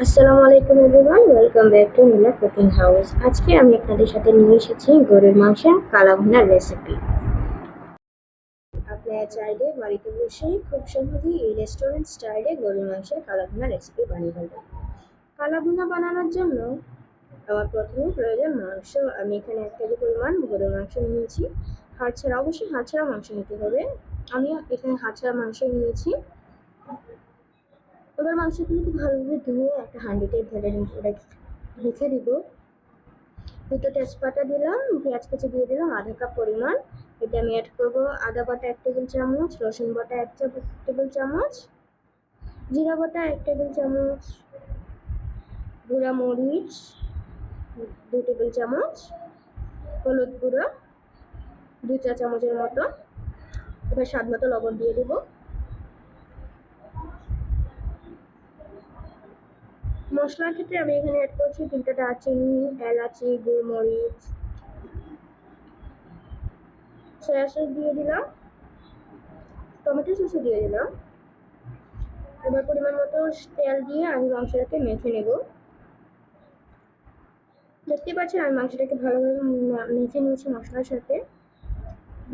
আসসালামু আলাইকুম everyone, welcome back to Nila cooking house. আজকে আমি আপনাদের সাথে নিয়ে এসেছি গরুর মাংসের কালা ভুনার রেসিপি। আপনারা চাইলে বাড়িতে বসেই খুব সহজেই এই রেস্টুরেন্ট স্টাইলে গরুর মাংসের কালা ভুনা রেসিপি বানিয়ে ফেলবেন। কালা ভুনা বানানোর জন্য আমার প্রথমে প্রয়োজন মাংস। আমি এখানে 1 কেজি পরিমাণ গরুর মাংস নিয়েছি। হাড় ছাড়া, অবশ্যই হাড় ছাড়া মাংস নিতে হবে। আমি এখানে হাড় ছাড়া মাংস নিয়েছি। এবার মাংসগুলোকে ভালোভাবে ধুয়ে একটা হাঁড়িতে ঢেলে রেখে দিব। দুটো তেজপাতা দিলাম, পেঁয়াজ কুচি দিয়ে দিলাম আধা কাপ পরিমাণ। এতে আমি অ্যাড করবো আদা বাটা 1 টেবিল চামচ, রসুন বাটা 1 টেবিল চামচ, জিরা বাটা 1 টেবিল চামচ, গুঁড়া মরিচ 2 টেবিল চামচ, হলুদ গুঁড়ো 2 চা চামচের মতো। এবার স্বাদ মতো লবণ দিয়ে দেবো। মশলার ক্ষেত্রে আমি এখানে অ্যাড করছি 3টা দারচিনি, এলাচি, গোলমরিচ, সয়া সস দিয়ে দিলাম, টমেটো সসও দিয়ে দিলাম। এবার পরিমাণ মতো তেল দিয়ে আমি মাংসটাকে মেখে নেব। দেখতে পাচ্ছেন আমি মাংসটাকে ভালোভাবে মেখে নিয়েছি মশলার সাথে।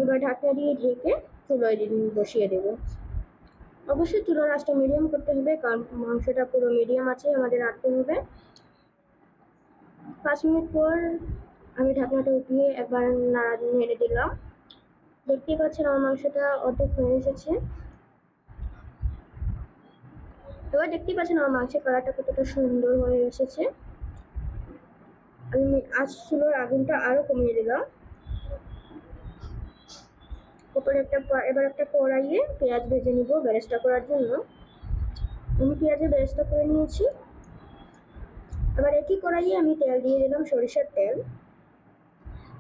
এবার ঢাকনা দিয়ে ঢেকে চুলোয় বসিয়ে দেবো। অবশ্যই চুলোর আঁচটা মিডিয়াম করতে হবে, কারণ মাংসটা পুরো মিডিয়াম আছে আমাদের রাখতে হবে। 5 মিনিট পর আমি ঢাকনাটা উঠিয়ে একবার নেড়ে দিলাম। দেখতেই পাচ্ছেন আমার মাংসটা অর্ধেক হয়ে এসেছে। এবার দেখতেই পাচ্ছেন আমার মাংসের কালারটা কতটা সুন্দর হয়ে এসেছে। আমি চুলোর আগুনটা আরো কমিয়ে দিলাম। এবার একটা কড়াইয়ে পেঁয়াজ ভেজে নিব বেরেস্তা করার জন্য। আমি পেঁয়াজের বেরেস্তা করে নিয়েছি। এবার একই কড়াইয়ে আমি তেল দিয়ে দিলাম, সরিষার তেল।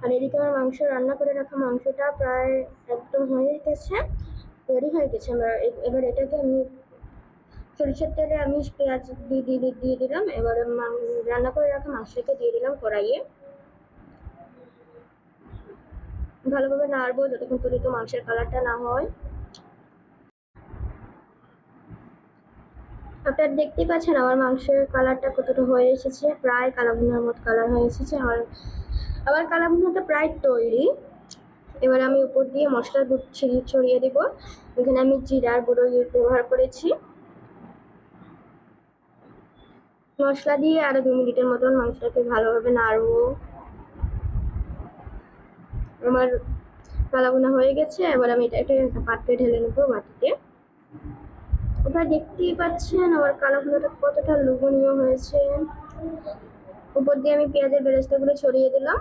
আর এদিকে আমার মাংস রান্না করে রাখা মাংসটা প্রায় একদম হয়ে গেছে, তৈরি হয়ে গেছে। এবার এটাকে আমি সরিষার তেলে আমি পেঁয়াজ দিয়ে দিলাম। এবার রান্না করে রাখা মাংসটাকে দিয়ে দিলাম কড়াইয়ে। ভালোভাবে নাড়বো যতক্ষণ পর্যন্ত মাংসের কালারটা না হয়। আপনারা দেখতেই পাচ্ছেন আমার মাংসের কালারটা কতটা হয়ে এসেছে, প্রায় কালা ভুনার মতো কালার হয়ে এসেছে। আমার কালা ভুনাটা প্রায় তৈরি। এবার আমি উপর দিয়ে মশলার গুঁড়ো ছড়িয়ে দেব। এখানে আমি জিরার গুঁড়ো ব্যবহার করেছি। মশলা দিয়ে আরো 2 মিনিটের মতন মাংসটাকে ভালোভাবে নাড়বো। আমার কালা ভুনা হয়ে গেছে। এবার আমি এটা একটা পাত্রে ঢেলে নেবো, বাটিতে। এবার দেখতেই পাচ্ছেন আমার কালা ভুনাটা কতটা লোভনীয় হয়েছে। উপর দিয়ে আমি পেঁয়াজের বেরেস্তাগুলো ছড়িয়ে দিলাম।